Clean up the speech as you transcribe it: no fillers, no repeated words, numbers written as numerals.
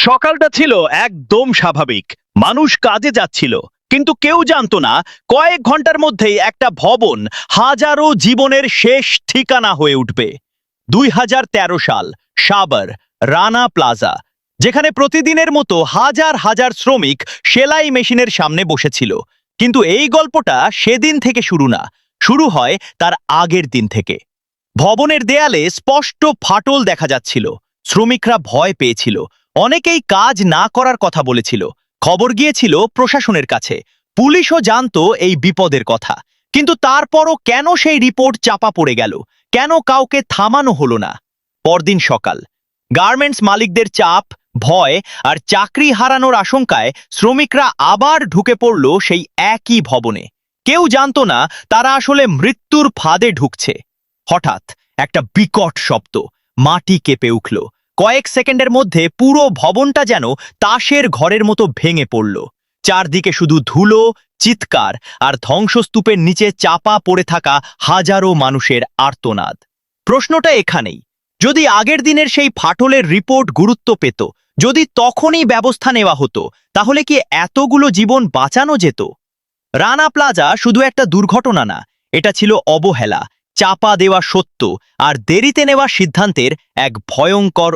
সকালটা ছিল একদম স্বাভাবিক। মানুষ কাজে যাচ্ছিল, কিন্তু কেউ জানতো না কয়েক ঘন্টার মধ্যেই একটা ভবন হাজারো জীবনের শেষ ঠিকানা হয়ে উঠবে। 2013 সাল, সাবর, রানা প্লাজা, যেখানে প্রতিদিনের মতো হাজার হাজার শ্রমিক সেলাই মেশিনের সামনে বসেছিল। কিন্তু এই গল্পটা সেদিন থেকে শুরু না, শুরু হয় তার আগের দিন থেকে। ভবনের দেয়ালে স্পষ্ট ফাটল দেখা যাচ্ছিল। শ্রমিকরা ভয় পেয়েছিল, অনেকেই কাজ না করার কথা বলেছিল। খবর গিয়েছিল প্রশাসনের কাছে, পুলিশও জানতো এই বিপদের কথা। কিন্তু তারপরও কেন সেই রিপোর্ট চাপা পড়ে গেল? কেন কাউকে থামানো হলো না? পরদিন সকাল, গার্মেন্টস মালিকদের চাপ, ভয় আর চাকরি হারানোর আশঙ্কায় শ্রমিকরা আবার ঢুকে পড়ল সেই একই ভবনে। কেউ জানতো না তারা আসলে মৃত্যুর ফাঁদে ঢুকছে। হঠাৎ একটা বিকট শব্দ, মাটি কেঁপে উঠল। কয়েক সেকেন্ডের মধ্যে পুরো ভবনটা যেন তাসের ঘরের মতো ভেঙে পড়ল। চারদিকে শুধু ধুলো, চিৎকার আর ধ্বংসস্তূপের নিচে চাপা পড়ে থাকা হাজারো মানুষের আর্তনাদ। প্রশ্নটা এখানেই, যদি আগের দিনের সেই ফাটলের রিপোর্ট গুরুত্ব পেত, যদি তখনই ব্যবস্থা নেওয়া হতো, তাহলে কি এতগুলো জীবন বাঁচানো যেত? রানা প্লাজা শুধু একটা দুর্ঘটনা না, এটা ছিল অবহেলা, চাপা দেওয়া সত্য আর দেরিতে নেওয়া সিদ্ধান্তের এক ভয়ঙ্কর